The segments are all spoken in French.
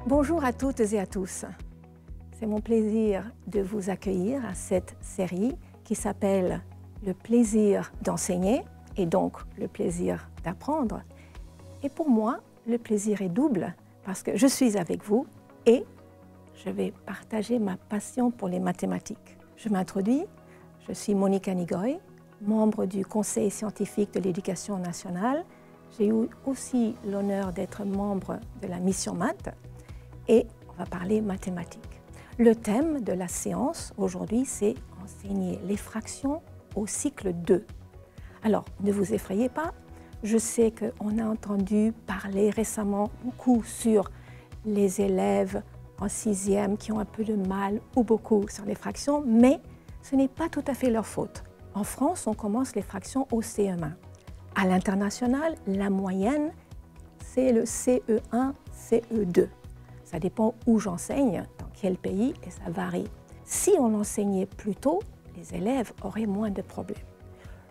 Bonjour à toutes et à tous. C'est mon plaisir de vous accueillir à cette série qui s'appelle « Le plaisir d'enseigner » et donc le plaisir d'apprendre. Et pour moi, le plaisir est double parce que je suis avec vous et je vais partager ma passion pour les mathématiques. Je m'introduis, je suis Monica Nigoy, membre du Conseil scientifique de l'éducation nationale. J'ai eu aussi l'honneur d'être membre de la mission maths et on va parler mathématiques. Le thème de la séance aujourd'hui, c'est enseigner les fractions au cycle 2. Alors, ne vous effrayez pas, je sais qu'on a entendu parler récemment beaucoup sur les élèves en 6e qui ont un peu de mal ou beaucoup sur les fractions, mais ce n'est pas tout à fait leur faute. En France, on commence les fractions au CE1. À l'international, la moyenne, c'est le CE1, CE2. Ça dépend où j'enseigne, dans quel pays, et ça varie. Si on enseignait plus tôt, les élèves auraient moins de problèmes.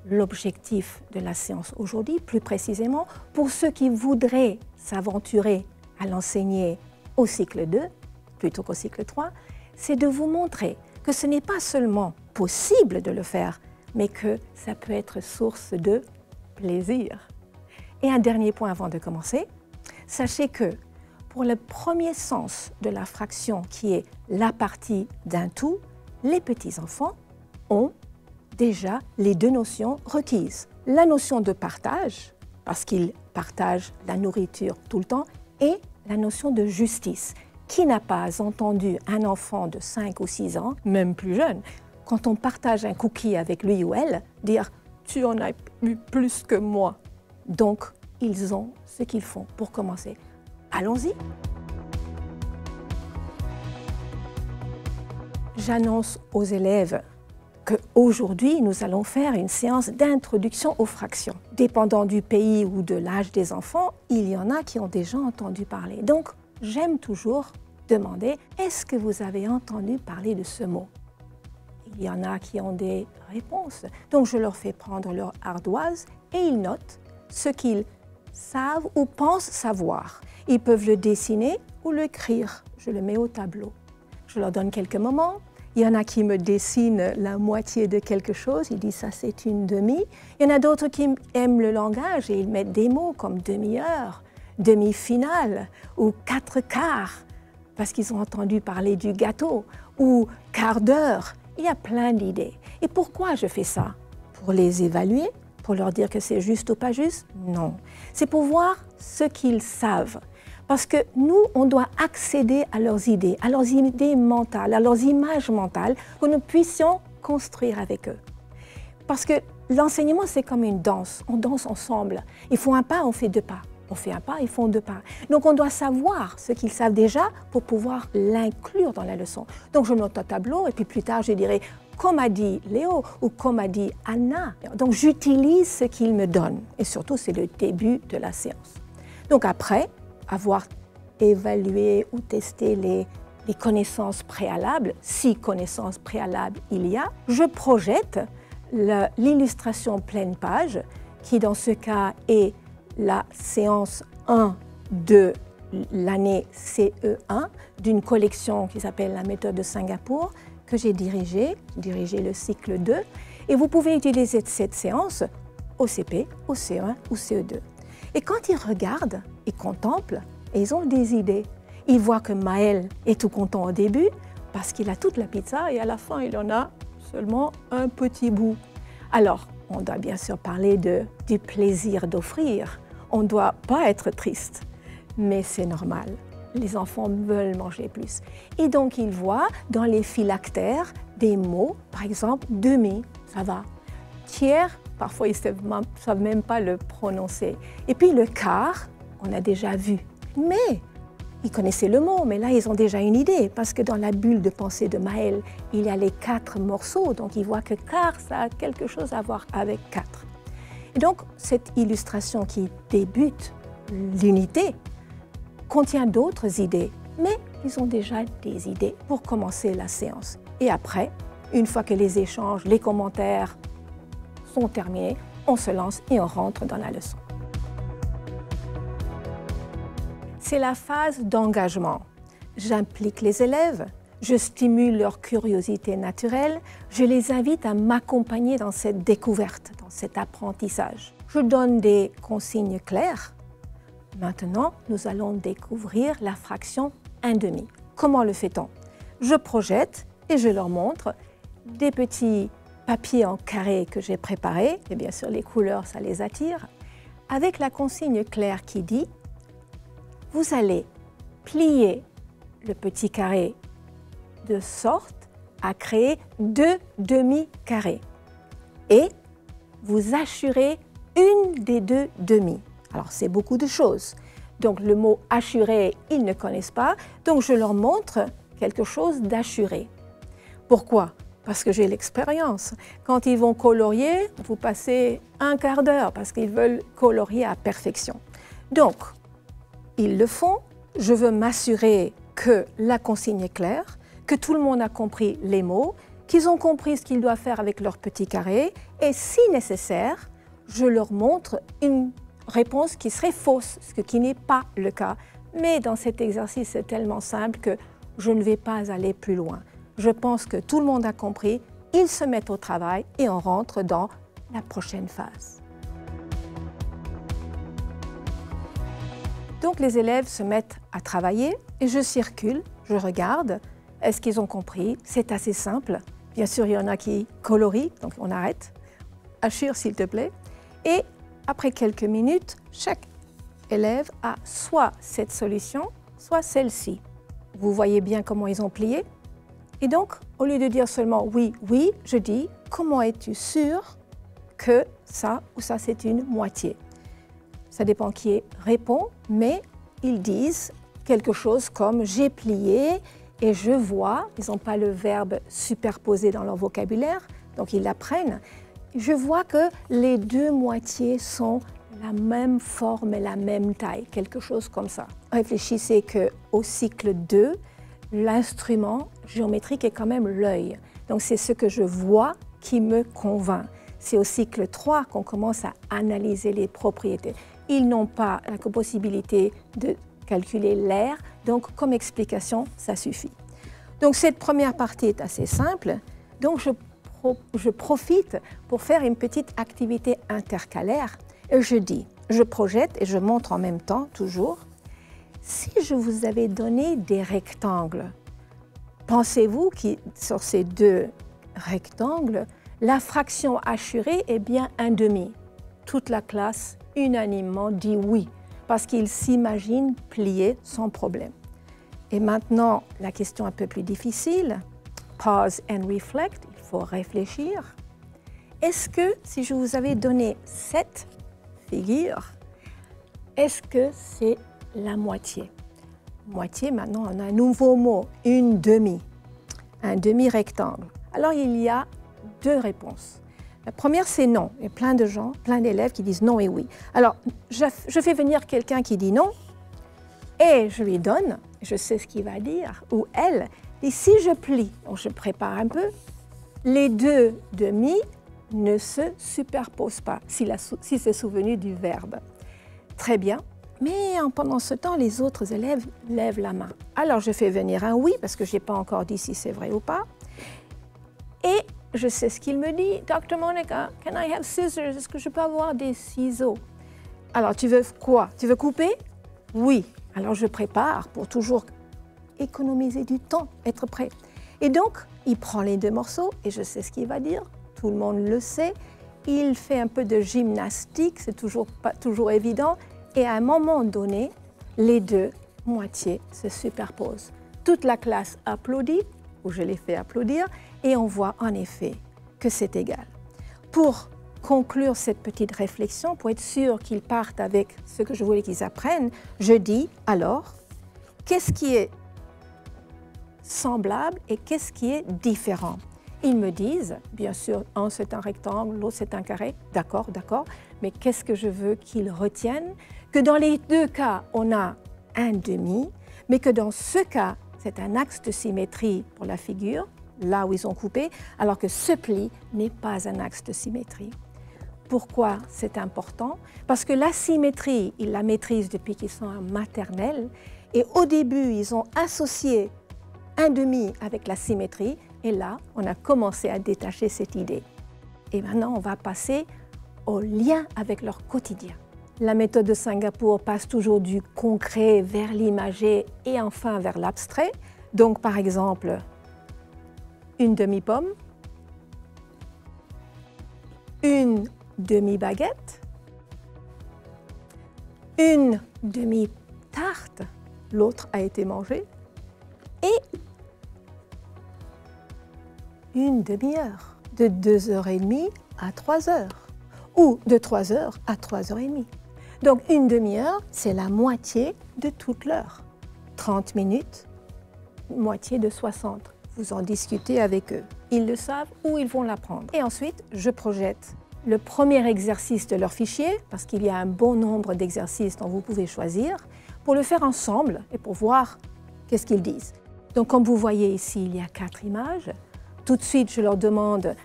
L'objectif de la séance aujourd'hui, plus précisément, pour ceux qui voudraient s'aventurer à l'enseigner au cycle 2, plutôt qu'au cycle 3, c'est de vous montrer que ce n'est pas seulement possible de le faire, mais que ça peut être source de plaisir. Et un dernier point avant de commencer, sachez que pour le premier sens de la fraction qui est la partie d'un tout, les petits-enfants ont déjà les deux notions requises. La notion de partage, parce qu'ils partagent la nourriture tout le temps, et la notion de justice. Qui n'a pas entendu un enfant de 5 ou 6 ans, même plus jeune, quand on partage un cookie avec lui ou elle, dire « tu en as eu plus que moi ». Donc, ils ont ce qu'il faut pour commencer. Allons-y. J'annonce aux élèves qu'aujourd'hui, nous allons faire une séance d'introduction aux fractions. Dépendant du pays ou de l'âge des enfants, il y en a qui ont déjà entendu parler. Donc, j'aime toujours demander « Est-ce que vous avez entendu parler de ce mot ?» Il y en a qui ont des réponses. Donc, je leur fais prendre leur ardoise et ils notent ce qu'ils savent ou pensent savoir. Ils peuvent le dessiner ou l'écrire. Je le mets au tableau. Je leur donne quelques moments. Il y en a qui me dessinent la moitié de quelque chose. Ils disent ça, c'est une demi. Il y en a d'autres qui aiment le langage et ils mettent des mots comme demi-heure, demi-finale ou 4/4 parce qu'ils ont entendu parler du gâteau ou quart d'heure. Il y a plein d'idées. Et pourquoi je fais ça? Pour les évaluer? Pour leur dire que c'est juste ou pas juste? Non. C'est pour voir ce qu'ils savent. Parce que nous, on doit accéder à leurs idées mentales, à leurs images mentales, que nous puissions construire avec eux. Parce que l'enseignement, c'est comme une danse. On danse ensemble. Ils font un pas, on fait deux pas. On fait un pas, ils font deux pas. Donc, on doit savoir ce qu'ils savent déjà pour pouvoir l'inclure dans la leçon. Donc, je note un tableau et puis plus tard, je dirai comme a dit Léo ou comme a dit Anna. Donc, j'utilise ce qu'ils me donnent. Et surtout, c'est le début de la séance. Donc, après avoir évalué ou testé les connaissances préalables, si connaissances préalables il y a, je projette l'illustration pleine page, qui dans ce cas est la séance 1 de l'année CE1 d'une collection qui s'appelle la méthode de Singapour, que j'ai dirigée le cycle 2. Et vous pouvez utiliser cette séance au CP, au CE1 ou CE2. Et quand ils regardent, ils contemplent, et ils ont des idées. Ils voient que Maël est tout content au début parce qu'il a toute la pizza et à la fin, il en a seulement un petit bout. Alors, on doit bien sûr parler du plaisir d'offrir. On ne doit pas être triste, mais c'est normal. Les enfants veulent manger plus. Et donc, ils voient dans les phylactères des mots, par exemple, demi, ça va. Tiers, parfois, ils ne savent même pas le prononcer. Et puis, le quart, on a déjà vu. Mais ils connaissaient le mot, mais là, ils ont déjà une idée, parce que dans la bulle de pensée de Maël, il y a les 4 morceaux, donc ils voient que quart, ça a quelque chose à voir avec 4. Et donc, cette illustration qui débute l'unité contient d'autres idées, mais ils ont déjà des idées pour commencer la séance. Et après, une fois que les échanges, les commentaires sont terminés, on se lance et on rentre dans la leçon. C'est la phase d'engagement. j'implique les élèves, je stimule leur curiosité naturelle, je les invite à m'accompagner dans cette découverte, dans cet apprentissage. Je donne des consignes claires. Maintenant, nous allons découvrir la fraction 1/2. Comment le fait-on? Je projette et je leur montre des petits papiers en carré que j'ai préparés, et bien sûr les couleurs, ça les attire, avec la consigne claire qui dit « Vous allez plier le petit carré de sorte à créer 2 demi-carrés et vous assurez une des 2 demi. » Alors c'est beaucoup de choses. Donc le mot « assurer », ils ne connaissent pas, donc je leur montre quelque chose d'assuré. Pourquoi? Parce que j'ai l'expérience. Quand ils vont colorier, vous passez un quart d'heure parce qu'ils veulent colorier à perfection. Donc, ils le font. Je veux m'assurer que la consigne est claire, que tout le monde a compris les mots, qu'ils ont compris ce qu'ils doivent faire avec leur petit carré et si nécessaire, je leur montre une réponse qui serait fausse, ce qui n'est pas le cas. Mais dans cet exercice, c'est tellement simple que je ne vais pas aller plus loin. Je pense que tout le monde a compris, ils se mettent au travail et on rentre dans la prochaine phase. Donc les élèves se mettent à travailler et je circule, je regarde, est-ce qu'ils ont compris? C'est assez simple. Bien sûr, il y en a qui colorient, donc on arrête. Assure s'il te plaît. Et après quelques minutes, chaque élève a soit cette solution, soit celle-ci. Vous voyez bien comment ils ont plié? Et donc, au lieu de dire seulement oui, oui, je dis comment es-tu sûr que ça ou ça c'est une moitié? Ça dépend qui répond, mais ils disent quelque chose comme j'ai plié et je vois, ils n'ont pas le verbe superposé dans leur vocabulaire, donc ils l'apprennent. Je vois que les 2 moitiés sont la même forme et la même taille, quelque chose comme ça. Réfléchissez qu'au cycle 2, l'instrument géométrique est quand même l'œil. Donc c'est ce que je vois qui me convainc. C'est au cycle 3 qu'on commence à analyser les propriétés. Ils n'ont pas la possibilité de calculer l'air, donc comme explication, ça suffit. Donc cette première partie est assez simple. Donc je profite pour faire une petite activité intercalaire et je dis, je projette et je montre en même temps, toujours. Si je vous avais donné des rectangles, pensez-vous que sur ces 2 rectangles, la fraction assurée est bien 1/2? Toute la classe unanimement dit oui, parce qu'ils s'imaginent plier sans problème. Et maintenant, la question un peu plus difficile, pause and reflect, il faut réfléchir. Est-ce que si je vous avais donné cette figure, est-ce que c'est la moitié? Moitié, maintenant on a un nouveau mot, une demi, un demi-rectangle. Alors il y a 2 réponses. La première c'est non, il y a plein de gens, plein d'élèves qui disent non et oui. Alors je fais venir quelqu'un qui dit non et je lui donne, je sais ce qu'il va dire, ou elle, et si je plie, donc je prépare un peu, les 2 demi ne se superposent pas, s'il s'est souvenu du verbe. Très bien. Mais pendant ce temps, les autres élèves lèvent la main. Alors je fais venir un oui, parce que je n'ai pas encore dit si c'est vrai ou pas. Et je sais ce qu'il me dit. Dr. Monica, can I have scissors? Est-ce que je peux avoir des ciseaux? Alors tu veux quoi? Tu veux couper? Oui. Alors je prépare pour toujours économiser du temps, être prêt. Et donc, il prend les 2 morceaux et je sais ce qu'il va dire. Tout le monde le sait. Il fait un peu de gymnastique, c'est pas toujours évident. Et à un moment donné, les 2 moitiés se superposent. Toute la classe applaudit, ou je les fais applaudir, et on voit en effet que c'est égal. Pour conclure cette petite réflexion, pour être sûr qu'ils partent avec ce que je voulais qu'ils apprennent, je dis alors, qu'est-ce qui est semblable et qu'est-ce qui est différent? Ils me disent, bien sûr, un c'est un rectangle, l'autre c'est un carré, d'accord, mais qu'est-ce que je veux qu'ils retiennent? Que dans les 2 cas, on a un demi, mais que dans ce cas, c'est un axe de symétrie pour la figure, là où ils ont coupé, alors que ce pli n'est pas un axe de symétrie. Pourquoi c'est important? Parce que la symétrie, ils la maîtrisent depuis qu'ils sont en maternelle, Et au début, ils ont associé un demi avec la symétrie. Et là, on a commencé à détacher cette idée. Et maintenant, on va passer au lien avec leur quotidien. La méthode de Singapour passe toujours du concret vers l'imagé et enfin vers l'abstrait. Donc, par exemple, une demi-pomme, une demi-baguette, une demi-tarte, l'autre a été mangée, et une demi-heure, de 2h30 à 3h, ou de 3h à 3h30. Donc une demi-heure, c'est la moitié de toute l'heure. 30 minutes, moitié de 60. Vous en discutez avec eux. Ils le savent ou ils vont l'apprendre. Et ensuite, je projette le premier exercice de leur fichier, parce qu'il y a un bon nombre d'exercices dont vous pouvez choisir, pour le faire ensemble et pour voir qu'est-ce qu'ils disent. Donc comme vous voyez ici, il y a 4 images. Tout de suite, je leur demande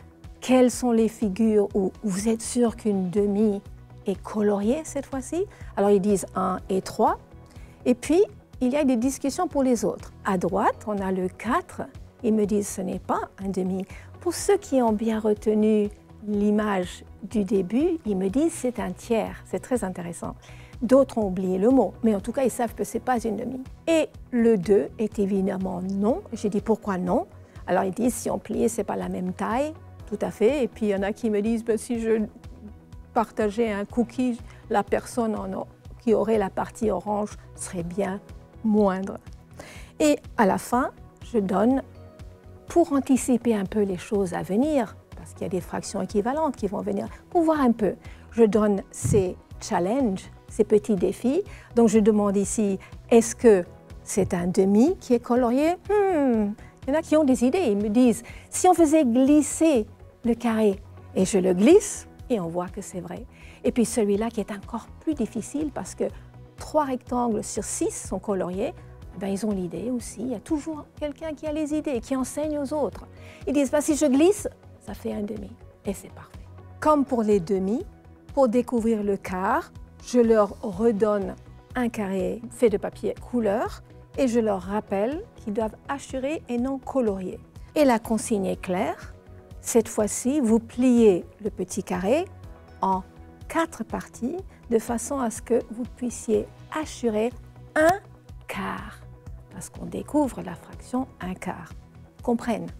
quelles sont les figures où vous êtes sûr qu'une demi est coloriée cette fois-ci. Alors ils disent 1 et 3. Et puis, il y a des discussions pour les autres. À droite, on a le 4. Ils me disent ce n'est pas un demi. Pour ceux qui ont bien retenu l'image du début, ils me disent c'est un tiers. C'est très intéressant. D'autres ont oublié le mot, mais en tout cas, ils savent que ce n'est pas une demi. Et le 2 est évidemment non. J'ai dit pourquoi non? Alors ils disent si on pliait, ce n'est pas la même taille. Tout à fait. Et puis il y en a qui me disent ben, si je partageais un cookie, la personne qui aurait la partie orange serait bien moindre. Et à la fin, je donne, pour anticiper un peu les choses à venir, parce qu'il y a des fractions équivalentes qui vont venir, pour voir un peu, je donne ces challenges, ces petits défis. Donc je demande ici, est-ce que c'est un demi qui est colorié? Il y en a qui ont des idées, ils me disent, si on faisait glisser le carré, et je le glisse, et on voit que c'est vrai. Et puis celui-là qui est encore plus difficile parce que 3 rectangles sur 6 sont coloriés, ben ils ont l'idée aussi. Il y a toujours quelqu'un qui a les idées, qui enseigne aux autres. Ils disent, ben, si je glisse, ça fait un demi. Et c'est parfait. Comme pour les demi, pour découvrir le quart, je leur redonne un carré fait de papier couleur et je leur rappelle qu'ils doivent hachurer et non colorier. Et la consigne est claire. Cette fois-ci, vous pliez le petit carré en 4 parties de façon à ce que vous puissiez hachurer un quart. Parce qu'on découvre la fraction un quart. Comprennent.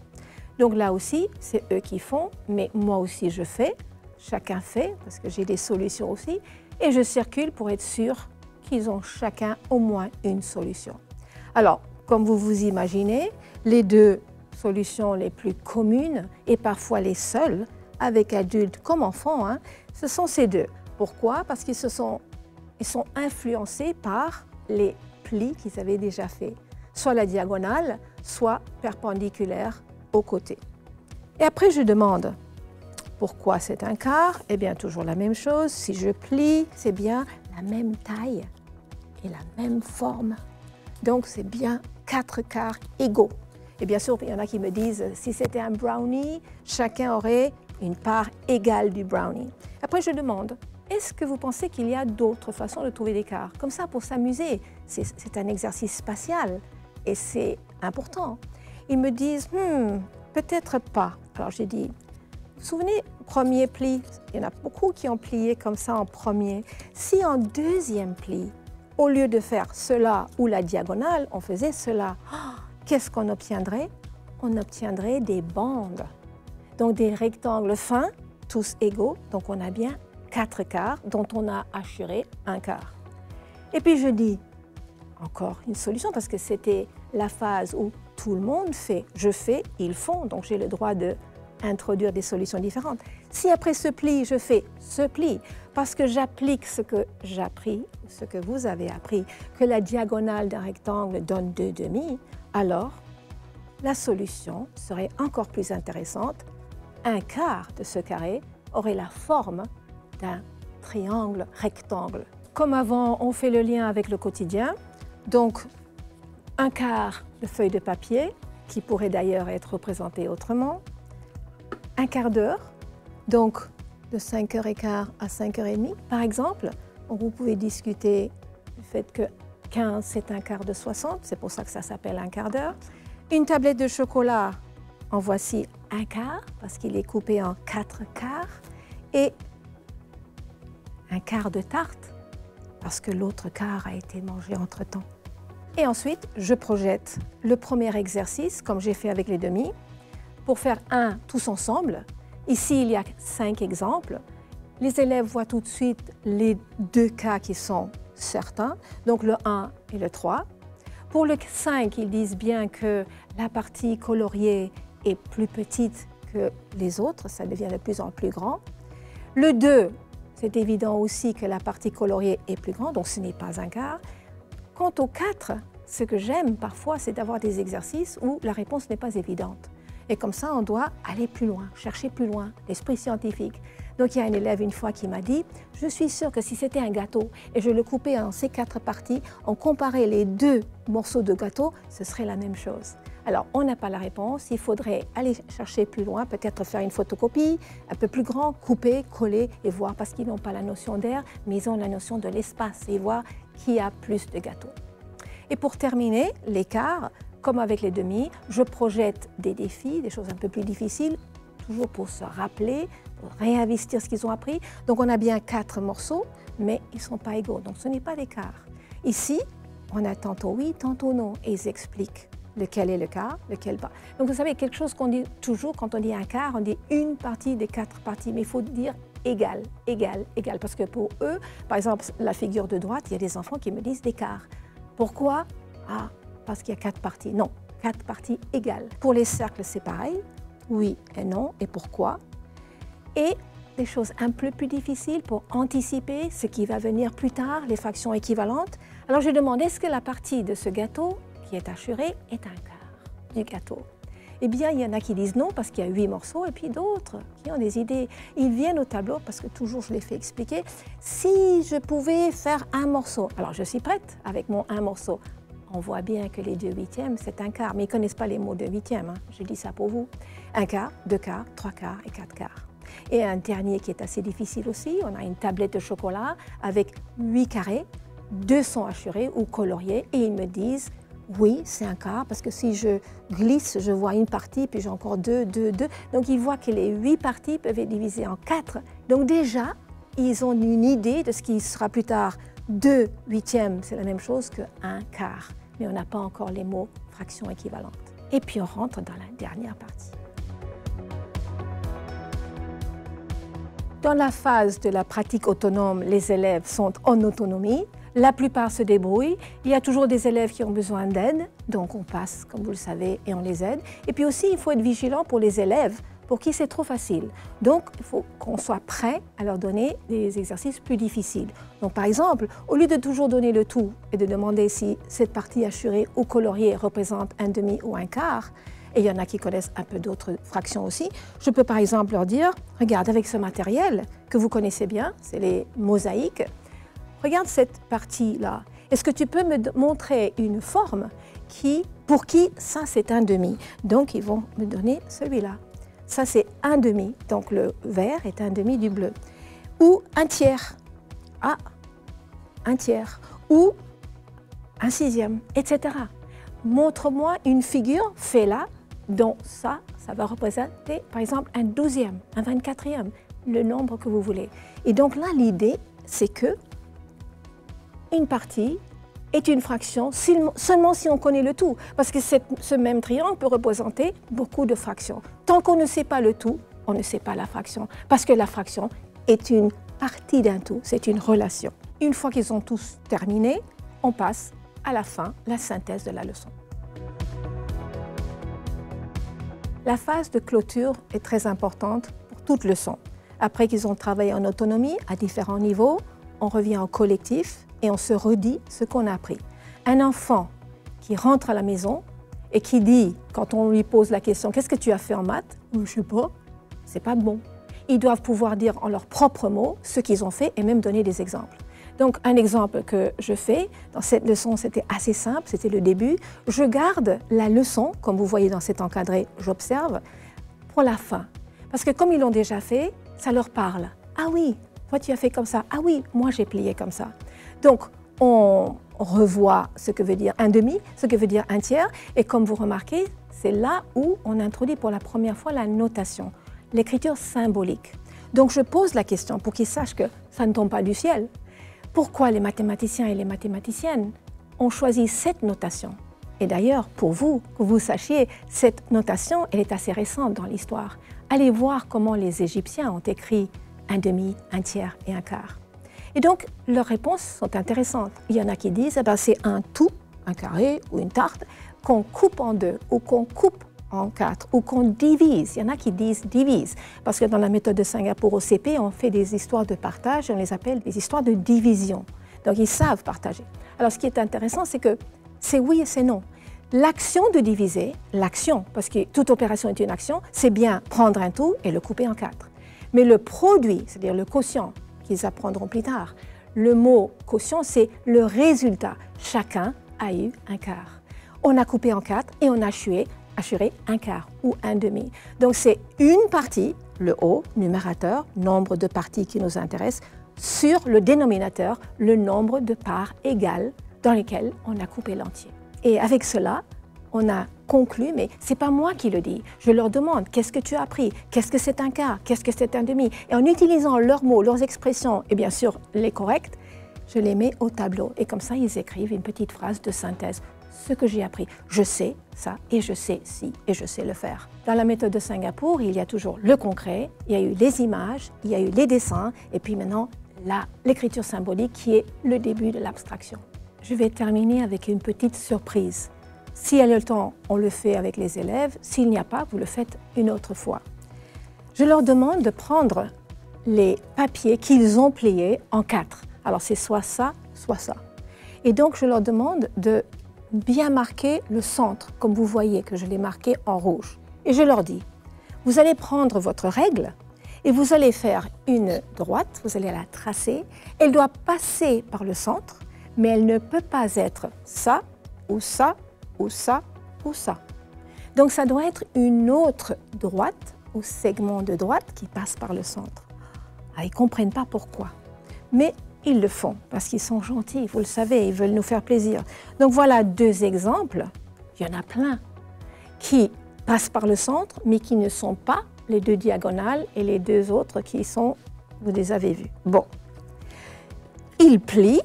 Donc là aussi, c'est eux qui font, mais moi aussi je fais. Chacun fait, parce que j'ai des solutions aussi. Et je circule pour être sûr qu'ils ont chacun au moins une solution. Alors, comme vous vous imaginez, les 2 solutions les plus communes et parfois les seules, avec adultes comme enfants, ce sont ces 2. Pourquoi? Parce qu'ils sont influencés par les plis qu'ils avaient déjà faits, soit la diagonale, soit perpendiculaire au côté. Et après, je demande pourquoi c'est un quart? Eh bien, toujours la même chose. Si je plie, c'est bien la même taille et la même forme. Donc, c'est bien 4 quarts égaux. Et bien sûr, il y en a qui me disent, si c'était un brownie, chacun aurait une part égale du brownie. Après, je demande, est-ce que vous pensez qu'il y a d'autres façons de trouver des quarts? Comme ça, pour s'amuser, c'est un exercice spatial et c'est important. Ils me disent, peut-être pas. Alors, j'ai dit, vous vous souvenez, premier pli, il y en a beaucoup qui ont plié comme ça en premier. Si en deuxième pli, au lieu de faire cela ou la diagonale, on faisait cela, qu'est-ce qu'on obtiendrait? On obtiendrait des bandes. Donc des rectangles fins, tous égaux. Donc on a bien 4 quarts dont on a hachuré un quart. Et puis je dis, encore une solution, parce que c'était la phase où tout le monde fait, je fais, ils font. Donc j'ai le droit d'introduire des solutions différentes. Si après ce pli, je fais ce pli, parce que j'applique ce que j'ai appris, ce que vous avez appris, que la diagonale d'un rectangle donne 2 demi, alors la solution serait encore plus intéressante. Un quart de ce carré aurait la forme d'un triangle rectangle. Comme avant, on fait le lien avec le quotidien. Donc, un quart de feuille de papier, qui pourrait d'ailleurs être représenté autrement. Un quart d'heure, donc de 5h15 à 5h30, par exemple. Donc, vous pouvez discuter du fait que 15, c'est un quart de 60, c'est pour ça que ça s'appelle un quart d'heure. Une tablette de chocolat, en voici un quart, parce qu'il est coupé en 4 quarts. Et un quart de tarte, parce que l'autre quart a été mangé entre-temps. Et ensuite, je projette le premier exercice, comme j'ai fait avec les demi, pour faire un tous ensemble. Ici, il y a 5 exemples. Les élèves voient tout de suite les 2 cas qui sont certains, donc le 1 et le 3. Pour le 5, ils disent bien que la partie coloriée est plus petite que les autres, ça devient de plus en plus grand. Le 2, c'est évident aussi que la partie coloriée est plus grande, donc ce n'est pas un quart. Quant au 4, ce que j'aime parfois, c'est d'avoir des exercices où la réponse n'est pas évidente. Et comme ça, on doit aller plus loin, chercher plus loin, l'esprit scientifique. Donc il y a un élève une fois qui m'a dit « Je suis sûre que si c'était un gâteau et je le coupais en ces 4 parties, on comparait les 2 morceaux de gâteau, ce serait la même chose. » Alors, on n'a pas la réponse, il faudrait aller chercher plus loin, peut-être faire une photocopie, un peu plus grand, couper, coller et voir, parce qu'ils n'ont pas la notion d'air, mais ils ont la notion de l'espace et voir qui a plus de gâteaux. Et pour terminer, l'écart, comme avec les demi, je projette des défis, des choses un peu plus difficiles, toujours pour se rappeler, pour réinvestir ce qu'ils ont appris. Donc on a bien 4 morceaux, mais ils ne sont pas égaux, donc ce n'est pas l'écart. Ici, on a tantôt oui, tantôt non, et ils expliquent lequel est le quart, lequel pas. Donc vous savez, quelque chose qu'on dit toujours, quand on dit un quart, on dit une partie des 4 parties, mais il faut dire égal, égal, égal, parce que pour eux, par exemple, la figure de droite, il y a des enfants qui me disent des quarts. Pourquoi? Ah, parce qu'il y a 4 parties. Non, 4 parties égales. Pour les cercles, c'est pareil, oui et non, et pourquoi? Et des choses un peu plus difficiles pour anticiper ce qui va venir plus tard, les fractions équivalentes. Alors je demande, est-ce que la partie de ce gâteau qui est assurée est un quart du gâteau? Eh bien, il y en a qui disent non parce qu'il y a 8 morceaux et puis d'autres qui ont des idées. Ils viennent au tableau parce que toujours je les fais expliquer. Si je pouvais faire un morceau, alors je suis prête avec mon un morceau. On voit bien que les 2/8, c'est un quart, mais ils ne connaissent pas les mots 2/8, hein. Je dis ça pour vous. Un quart, 2 quarts, 3 quarts et 4 quarts. Et un dernier qui est assez difficile aussi, on a une tablette de chocolat avec 8 carrés, 2 sont assurés ou coloriés et ils me disent oui, c'est un quart parce que si je glisse, je vois une partie, puis j'ai encore 2, 2, 2. Donc ils voient que les 8 parties peuvent être divisées en 4. Donc déjà, ils ont une idée de ce qui sera plus tard 2/8, c'est la même chose que un quart. Mais on n'a pas encore les mots fractions équivalentes. Et puis on rentre dans la dernière partie. Dans la phase de la pratique autonome, les élèves sont en autonomie. La plupart se débrouillent. Il y a toujours des élèves qui ont besoin d'aide, donc on passe, comme vous le savez, et on les aide. Et puis aussi, il faut être vigilant pour les élèves pour qui c'est trop facile. Donc, il faut qu'on soit prêt à leur donner des exercices plus difficiles. Donc, par exemple, au lieu de toujours donner le tout et de demander si cette partie assurée ou coloriée représente un demi ou un quart, et il y en a qui connaissent un peu d'autres fractions aussi, je peux par exemple leur dire, regarde, avec ce matériel que vous connaissez bien, c'est les mosaïques, regarde cette partie-là. Est-ce que tu peux me montrer une forme pour qui ça c'est un demi? Donc, ils vont me donner celui-là. Ça, c'est un demi, donc le vert est un demi du bleu. Ou un tiers, ah, un tiers, ou un sixième, etc. Montre-moi une figure, fais-la, dont ça va représenter, par exemple, un 12e, un 24e, le nombre que vous voulez. Et donc là, l'idée, c'est que une partie est une fraction seulement si on connaît le tout. Parce que ce même triangle peut représenter beaucoup de fractions. Tant qu'on ne sait pas le tout, on ne sait pas la fraction. Parce que la fraction est une partie d'un tout, c'est une relation. Une fois qu'ils ont tous terminé, on passe à la fin, la synthèse de la leçon. La phase de clôture est très importante pour toute leçon. Après qu'ils ont travaillé en autonomie à différents niveaux, on revient en collectif et on se redit ce qu'on a appris. Un enfant qui rentre à la maison et qui dit, quand on lui pose la question « Qu'est-ce que tu as fait en maths ?» « Je ne sais pas », c'est pas bon. Ils doivent pouvoir dire en leurs propres mots ce qu'ils ont fait et même donner des exemples. Donc un exemple que je fais, dans cette leçon c'était assez simple, c'était le début. Je garde la leçon, comme vous voyez dans cet encadré, j'observe, pour la fin. Parce que comme ils l'ont déjà fait, ça leur parle. Ah oui, toi tu as fait comme ça. Ah oui, moi j'ai plié comme ça. Donc on revoient ce que veut dire un demi, ce que veut dire un tiers. Et comme vous remarquez, c'est là où on introduit pour la première fois la notation, l'écriture symbolique. Donc je pose la question pour qu'ils sachent que ça ne tombe pas du ciel. Pourquoi les mathématiciens et les mathématiciennes ont choisi cette notation? Et d'ailleurs, pour vous, que vous sachiez, cette notation, elle est assez récente dans l'histoire. Allez voir comment les Égyptiens ont écrit un demi, un tiers et un quart. Et donc, leurs réponses sont intéressantes. Il y en a qui disent que c'est un tout, un carré ou une tarte, qu'on coupe en deux ou qu'on coupe en quatre ou qu'on divise. Il y en a qui disent divise, parce que dans la méthode de Singapour au CP, on fait des histoires de partage et on les appelle des histoires de division. Donc, ils savent partager. Alors, ce qui est intéressant, c'est que c'est oui et c'est non. L'action de diviser, l'action, parce que toute opération est une action, c'est bien prendre un tout et le couper en quatre. Mais le produit, c'est-à-dire le quotient, qu'ils apprendront plus tard, le mot quotient, c'est le résultat. Chacun a eu un quart. On a coupé en quatre et on a assuré un quart ou un demi. Donc c'est une partie, le O, numérateur, nombre de parties qui nous intéressent, sur le dénominateur, le nombre de parts égales dans lesquelles on a coupé l'entier. Et avec cela, on a conclu, mais ce n'est pas moi qui le dis. Je leur demande, qu'est-ce que tu as appris? Qu'est-ce que c'est un quart? Qu'est-ce que c'est un demi? Et en utilisant leurs mots, leurs expressions, et bien sûr les corrects, je les mets au tableau. Et comme ça, ils écrivent une petite phrase de synthèse. Ce que j'ai appris, je sais ça, et je sais ci, et je sais le faire. Dans la méthode de Singapour, il y a toujours le concret, il y a eu les images, il y a eu les dessins, et puis maintenant, l'écriture symbolique qui est le début de l'abstraction. Je vais terminer avec une petite surprise. S'il y a le temps, on le fait avec les élèves. S'il n'y a pas, vous le faites une autre fois. Je leur demande de prendre les papiers qu'ils ont pliés en quatre. Alors c'est soit ça, soit ça. Et donc je leur demande de bien marquer le centre, comme vous voyez que je l'ai marqué en rouge. Et je leur dis, vous allez prendre votre règle et vous allez faire une droite, vous allez la tracer. Elle doit passer par le centre, mais elle ne peut pas être ça, ou ça, ou ça, ou ça. Donc ça doit être une autre droite, ou segment de droite qui passe par le centre. Ah, ils ne comprennent pas pourquoi, mais ils le font, parce qu'ils sont gentils, vous le savez, ils veulent nous faire plaisir. Donc voilà deux exemples, il y en a plein, qui passent par le centre, mais qui ne sont pas les deux diagonales, et les deux autres qui sont, vous les avez vus. Bon, ils plient,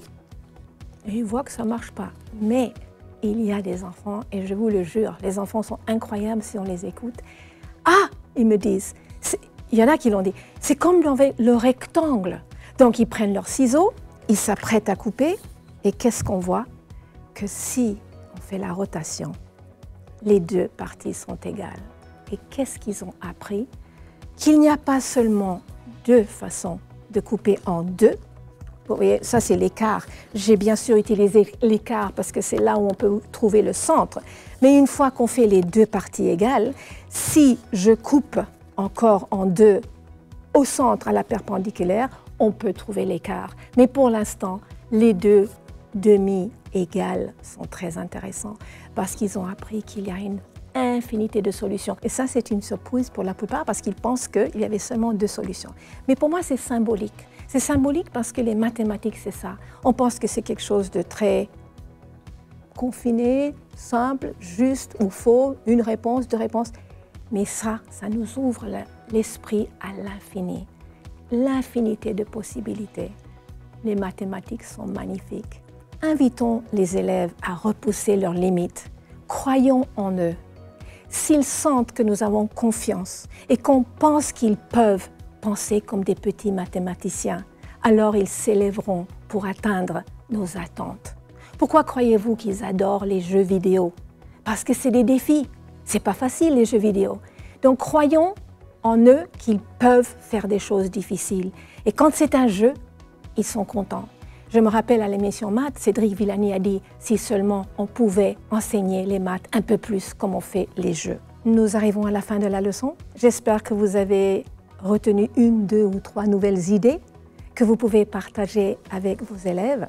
et ils voient que ça ne marche pas. Mais il y a des enfants, et je vous le jure, les enfants sont incroyables si on les écoute. Ah, ils me disent, il y en a qui l'ont dit, c'est comme le rectangle. Donc ils prennent leurs ciseaux, ils s'apprêtent à couper, et qu'est-ce qu'on voit? Que si on fait la rotation, les deux parties sont égales. Et qu'est-ce qu'ils ont appris? Qu'il n'y a pas seulement deux façons de couper en deux. Vous voyez, ça c'est l'écart. J'ai bien sûr utilisé l'écart parce que c'est là où on peut trouver le centre. Mais une fois qu'on fait les deux parties égales, si je coupe encore en deux au centre à la perpendiculaire, on peut trouver l'écart. Mais pour l'instant, les deux demi égales sont très intéressants parce qu'ils ont appris qu'il y a une infinité de solutions. Et ça, c'est une surprise pour la plupart parce qu'ils pensent qu'il y avait seulement deux solutions. Mais pour moi, c'est symbolique. C'est symbolique parce que les mathématiques, c'est ça. On pense que c'est quelque chose de très confiné, simple, juste ou faux, une réponse, deux réponses. Mais ça nous ouvre l'esprit à l'infini. L'infinité de possibilités. Les mathématiques sont magnifiques. Invitons les élèves à repousser leurs limites. Croyons en eux. S'ils sentent que nous avons confiance et qu'on pense qu'ils peuvent penser comme des petits mathématiciens, alors ils s'élèveront pour atteindre nos attentes. Pourquoi croyez-vous qu'ils adorent les jeux vidéo? Parce que c'est des défis. C'est pas facile les jeux vidéo. Donc croyons en eux qu'ils peuvent faire des choses difficiles. Et quand c'est un jeu, ils sont contents. Je me rappelle à l'émission Maths, Cédric Villani a dit « Si seulement on pouvait enseigner les maths un peu plus comme on fait les jeux ». Nous arrivons à la fin de la leçon. J'espère que vous avez retenu une, deux ou trois nouvelles idées que vous pouvez partager avec vos élèves.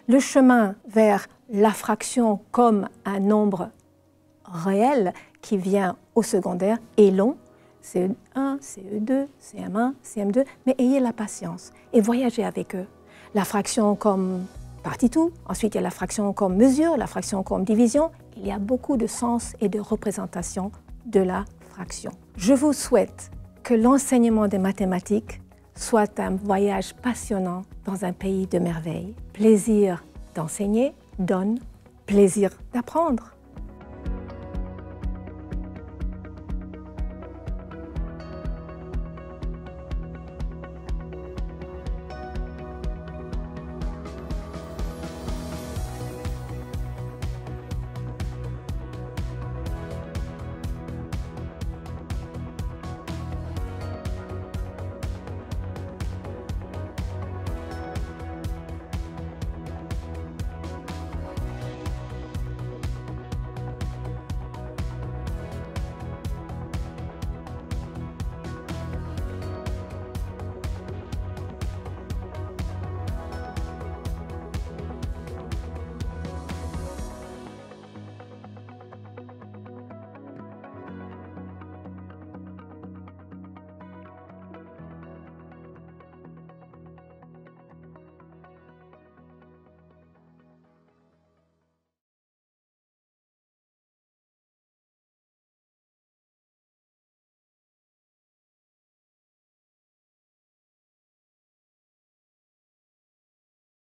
Le chemin vers la fraction comme un nombre réel qui vient au secondaire est long. CE1, CE2, CM1, CM2, mais ayez la patience et voyagez avec eux. La fraction comme partition, ensuite il y a la fraction comme mesure, la fraction comme division. Il y a beaucoup de sens et de représentation de la fraction. Je vous souhaite que l'enseignement des mathématiques soit un voyage passionnant dans un pays de merveilles. Plaisir d'enseigner donne plaisir d'apprendre.